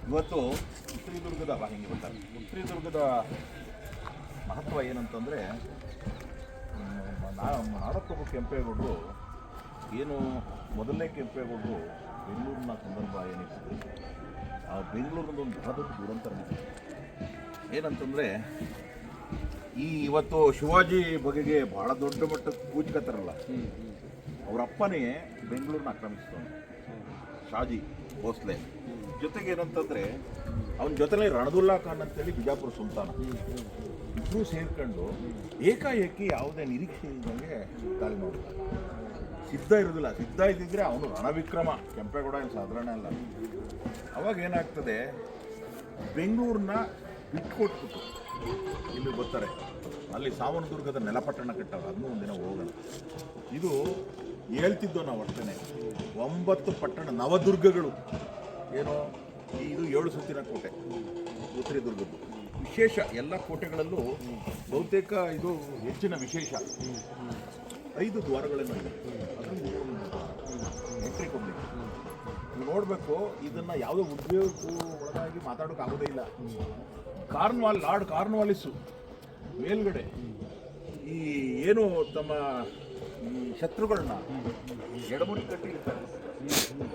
ಇವತ್ತು ಚಿತ್ರದುರ್ಗದ ಹಿಂಗೆ ಬರ್ತಾರೆ. ಚಿತ್ರದುರ್ಗದ ಮಹತ್ವ ಏನಂತಂದರೆ, ನಾಡಪ್ರಭು ಕೆಂಪೇಗೌಡರು ಏನು ಮೊದಲನೇ ಕೆಂಪೇಗೌಡರು ಬೆಂಗಳೂರಿನ ಸಂದರ್ಭ ಏನಿತ್ತು, ಆ ಬೆಂಗಳೂರಿನದೊಂದು ಬಹಳ ದೊಡ್ಡ ದುರಂತ ಏನಂತಂದರೆ, ಇವತ್ತು ಶಿವಾಜಿ ಬಗೆಗೆ ಭಾಳ ದೊಡ್ಡ ಮಟ್ಟದ ಪೂಜಕತ್ತರಲ್ಲ, ಅವರ ಅಪ್ಪನೇ ಬೆಂಗಳೂರನ್ನ ಆಕ್ರಮಿಸ್ತಾನೆ ಶಾಜಿ ಭೋಸ್ಲೆ. ಜೊತೆಗೆ ಏನಂತಂದರೆ ಅವನ ಜೊತೆಲೇ ರಣದುಲ್ಲಾ ಖಾನ್ ಅಂತೇಳಿ ಬಿಜಾಪುರ ಸುಲ್ತಾನ, ಇಬ್ಬರೂ ಸೇರ್ಕೊಂಡು ಏಕಾಏಕಿ ಯಾವುದೇ ನಿರೀಕ್ಷೆ ಇದ್ದಂಗೆ ದಾಳಿ ಮಾಡ್ತಾರೆ. ಸಿದ್ಧ ಇರೋದಿಲ್ಲ, ಸಿದ್ಧ ಇದ್ದಿದ್ರೆ ಅವನು ರಣವಿಕ್ರಮ. ಕೆಂಪೇಗೌಡ ಏನು ಸಾಧಾರಣ ಅಲ್ಲ. ಅವಾಗ ಏನಾಗ್ತದೆ, ಬೆಂಗಳೂರನ್ನ ಬಿಟ್ಕೊಟ್ಬಿಟ್ಟು ಇಲ್ಲಿ ಬರ್ತಾರೆ. ಅಲ್ಲಿ ಸಾವನದುರ್ಗದ ನೆಲಪಟ್ಟಣ ಕಟ್ಟವ್ರು, ಅದನ್ನೂ ಒಂದಿನ ಹೋಗೋಣ. ಇದು ಹೇಳ್ತಿದ್ದೋ ನಾವು ಅಷ್ಟೇ, 9 ಪಟ್ಟಣ ನವದುರ್ಗಗಳು. ಏನೋ ಇದು 7 ಸುತ್ತಿನ ಕೋಟೆ ಚಿತ್ರದುರ್ಗದ್ದು. ವಿಶೇಷ ಎಲ್ಲ ಕೋಟೆಗಳಲ್ಲೂ ಬಹುತೇಕ ಇದು ಹೆಚ್ಚಿನ ವಿಶೇಷ. 5 ದ್ವಾರಗಳನ್ನು ಅದರಲ್ಲಿ ಎಂಟ್ರಿ ಕೊಡಲಿಕ್ಕೆ ನೀವು ನೋಡಬೇಕು. ಇದನ್ನು ಯಾವುದೋ ಉದ್ಯೋಗಕ್ಕೂ ಒಳಗಾಗಿ ಮಾತಾಡೋಕೆ ಆಗೋದೇ ಇಲ್ಲ. ಲಾರ್ಡ್ ಕಾರ್ನ್ವಾಲಿಸು ಮೇಲ್ಗಡೆ ಈ ಏನು ತಮ್ಮ ಶತ್ರುಗಳನ್ನ ಎಡಮುರಿ ಕಟ್ಟಿರ್ತಾರೆ.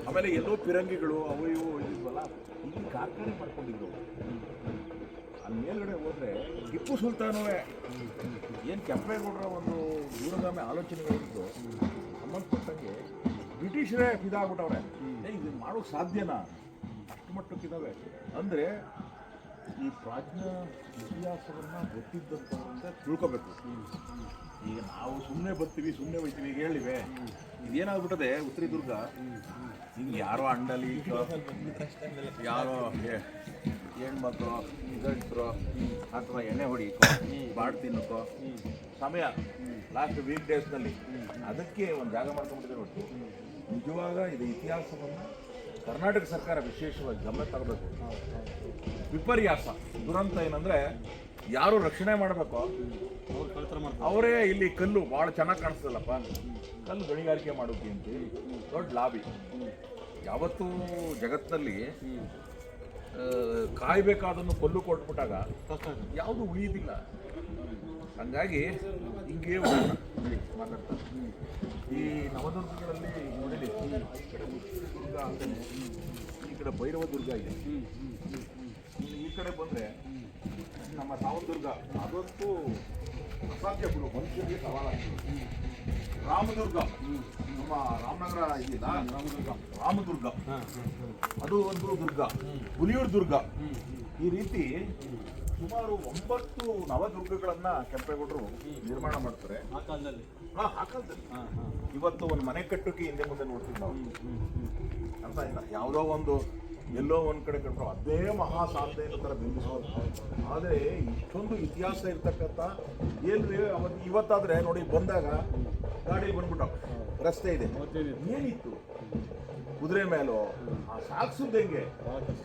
ಆಮೇಲೆ ಎಲ್ಲೋ ಪಿರಂಗಿಗಳು ಅವು ಇವು ಇದ್ವಲ್ಲ, ಇಲ್ಲಿ ಕಾರ್ಖಾನೆ ಮಾಡ್ಕೊಂಡಿದ್ರು. ಅಲ್ಲಿ ಮೇಲ್ಗಡೆ ಹೋದರೆ ಟಿಪ್ಪು ಸುಲ್ತಾನವೇ ಏನು ಕೆಂಪೇಗೌಡರ ಒಂದು ದೂರಗಾಮಿ ಆಲೋಚನೆಗಳಿದ್ದು ಸಂಬಂಧಪಟ್ಟಂಗೆ ಬ್ರಿಟಿಷರೇ ಇದಾಗ್ಬಿಟ್ಟವ್ರೆ. ಇದನ್ನು ಮಾಡೋಕ್ಕೆ ಸಾಧ್ಯನಾ? ಅಷ್ಟು ಮಟ್ಟಕ್ಕಿದ್ದಾವೆ. ಅಂದರೆ ಈ ಪ್ರಾಚೀನ ಇತಿಹಾಸವನ್ನು ಗೊತ್ತಿದ್ದಂಥವ್ರಿಂದ ತಿಳ್ಕೋಬೇಕು. ಈಗ ನಾವು ಸುಮ್ಮನೆ ಬರ್ತೀವಿ, ಸುಮ್ಮನೆ ಹೋಗ್ತೀವಿ. ಈಗ ಹೇಳಿವೆ ಇದೇನಾಗ್ಬಿಟ್ಟದೆ ಚಿತ್ರದುರ್ಗ, ಹಿಂಗೆ ಯಾರೋ ಅಂಡಲಿ ಯಾರೋ ಹೆಣ್ಮಕ್ಳು ಗಂಡಸರು ಅಥವಾ ಎಣ್ಣೆ ಹೊಡಿಕೋ ಬಾಡ್ ತಿನ್ನೋಕೋ ಸಮಯ ಲಾಸ್ಟ್ ವೀಕ್ ಡೇಸ್ನಲ್ಲಿ ಅದಕ್ಕೆ ಒಂದು ಜಾಗ ಮಾಡ್ಕೊಂಡ್ಬಿಟ್ಟಿದೆ. ಒಟ್ಟು ನಿಜವಾಗ ಇದು ಇತಿಹಾಸವನ್ನು ಕರ್ನಾಟಕ ಸರ್ಕಾರ ವಿಶೇಷವಾಗಿ ಗಮನ ತಗೋಬೇಕು. ವಿಪರ್ಯಾಸ ದುರಂತ ಏನಂದರೆ, ಯಾರು ರಕ್ಷಣೆ ಮಾಡಬೇಕು ಅವರೇ ಇಲ್ಲಿ ಕಲ್ಲು ಭಾಳ ಚೆನ್ನಾಗಿ ಕಾಣಿಸ್ತದಲ್ಲಪ್ಪ, ಕಲ್ಲು ಗಣಿಗಾರಿಕೆ ಮಾಡೋಕೆ ಅಂತೇಳಿ ದೊಡ್ಡ ಲಾಬಿ. ಯಾವತ್ತೂ ಜಗತ್ತಿನಲ್ಲಿ ಕಾಯಬೇಕಾದನ್ನು ಕಲ್ಲು ಕೊಟ್ಬಿಟ್ಟಾಗ ಯಾವುದು ಉಳಿಯೋದಿಲ್ಲ. ಹಂಗಾಗಿ ಹಿಂಗೆ ಮಾತಾಡ್ತಾರೆ. ಈ ನವದುರ್ಗಗಳಲ್ಲಿ ನೋಡಿಲಿ, ಈ ಕಡೆ ದುರ್ಗ ಅಂತಾನೆ, ಈ ಕಡೆ ಭೈರವ ದುರ್ಗ ಇದೆ. ಈ ಕಡೆ ಬಂದರೆ ನಮ್ಮ ಸಾವನದುರ್ಗ, ಅದಂತೂ ಅಸಾಧ್ಯ ಬಿಡು, ಮನುಷ್ಯರಿಗೆ ಸವಾಲಾಗ್ತದೆ. ರಾಮದುರ್ಗ, ನಮ್ಮ ರಾಮನಗರ ಇದೆಯಲ್ಲ ರಾಮದುರ್ಗ, ಅದು ಒಂದು ದುರ್ಗ. ಹುಲಿಯೂರು ದುರ್ಗ. ಈ ರೀತಿ ಸುಮಾರು 9 ನವದುರ್ಗಗಳನ್ನು ಕೆಂಪೇಗೌಡರು ನಿರ್ಮಾಣ ಮಾಡ್ತಾರೆ ಆ ಕಾಲದಲ್ಲಿ. ಇವತ್ತು ಒಂದು ಮನೆ ಕಟ್ಟೋಕೆ ಹಿಂದೆ ಮುಂದೆ ನೋಡ್ತೀವಿ ನಾವು. ಅಂತ ಇಲ್ಲ, ಯಾವುದೋ ಒಂದು ಎಲ್ಲೋ ಒಂದು ಕಡೆ ಕಟ್ಟರು ಅದೇ ಮಹಾ ಸಾಧನೆ ಥರ ಬಿಂಬಿಸೋದು. ಆದರೆ ಇಷ್ಟೊಂದು ಇತಿಹಾಸ ಇರ್ತಕ್ಕಂಥ ಏನ್ರಿ ಅವತ್ತು ಇವತ್ತಾದರೆ ನೋಡಿ, ಬಂದಾಗ ಗಾಡಿ ಬಂದ್ಬಿಟ್ಟು ರಸ್ತೆ ಇದೆ, ಏನಿತ್ತು ಕುದುರೆ ಮೇಲೋ ಆ ಸಾಗಿಸೋದು ಹೆಂಗೆ,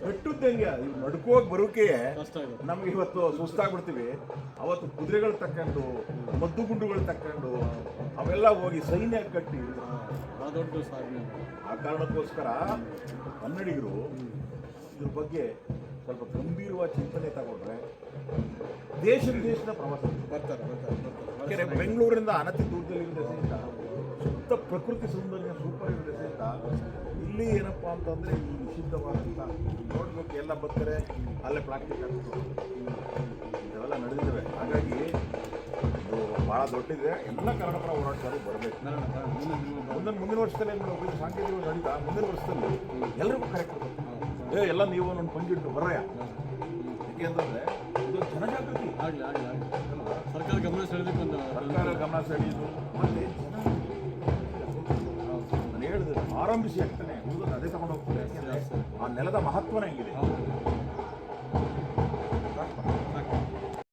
ಕಟ್ಟುದು ಹೆಂಗೆ, ಇವು ನಡ್ಕೋಗಿ ಬರೋಕೆ ನಮ್ಗೆ ಇವತ್ತು ಸುಸ್ತಾಗ್ಬಿಡ್ತೀವಿ. ಅವತ್ತು ಕುದುರೆಗಳು ತಕ್ಕೊಂಡು ಮದ್ದು ಗುಂಡುಗಳು ತಕ್ಕೊಂಡು ಅವೆಲ್ಲ ಹೋಗಿ ಸೈನ್ಯ ಕಟ್ಟಿ ದೊಡ್ಡ ಸಾಧನೆ. ಆ ಕಾರಣಕ್ಕೋಸ್ಕರ ಕನ್ನಡಿಗರು ಇದ್ರ ಬಗ್ಗೆ ಸ್ವಲ್ಪ ಗಂಭೀರವಾದ ಚಿಂತನೆ ತಗೊಂಡ್ರೆ ದೇಶ ವಿದೇಶದ ಪ್ರವಾಸ ಬರ್ತಾರೆ. ಬೆಂಗಳೂರಿಂದ ಅನತಿ ದೂರದಲ್ಲಿರುವ ಸಹಿತ ಶುದ್ಧ ಪ್ರಕೃತಿ ಸೌಂದರ್ಯ ಸೂಪರ್ ಇರೋ ಸಹಿತ ಇಲ್ಲಿ ಏನಪ್ಪ ಅಂತಂದರೆ ಈ ನಿಷಿದ್ಧವಾದಂಥ ನೋಡ್ಬೇಕು ಎಲ್ಲ ಬರ್ತಾರೆ, ಅಲ್ಲೇ ಪ್ಲಾಸ್ಟಿಕ್ ಹಾಕ್ತಾರೆ, ಇದೆಲ್ಲ ನಡೆದಿದ್ದಾವೆ. ಹಾಗಾಗಿ ಇದು ಭಾಳ ದೊಡ್ಡದಿದೆ. ಎಲ್ಲ ಕನ್ನಡಪರ ಹೋರಾಟಗಾರರು ಬರಬೇಕು. ಮುಂದಿನ ವರ್ಷದಲ್ಲಿ ಸಾಂಕೇತಿಕ ನಡೀತಾ ಮುಂದಿನ ವರ್ಷದಲ್ಲಿ ಎಲ್ಲರಿಗೂ ಕರೆಕ್ಟ್ ಎಲ್ಲ ನೀವು ಒಂದು ಪಂಜಿಟ್ಟು ಬರಯ್ಯ. ಯಾಕೆ ಅಂತಂದರೆ ಇದು ಜನಜಾಗೃತಿ ಆಗಲಿ ಸರ್ಕಾರ ಗಮನ ಸೆಳೆದಕ್ಕೆ ಸರ್ಕಾರ ಗಮನ ಸೆಳೆಯೋದು. ಮತ್ತು ನಾನು ಹೇಳಿದ್ರೆ ಆರಂಭಿಸಿ ಆಗ್ತಾನೆ ಅದೇ ತಗೊಂಡು ಹೋಗ್ತಾರೆ. ಆ ನೆಲದ ಮಹತ್ವನೇ ಹೆಂಗಿದೆ.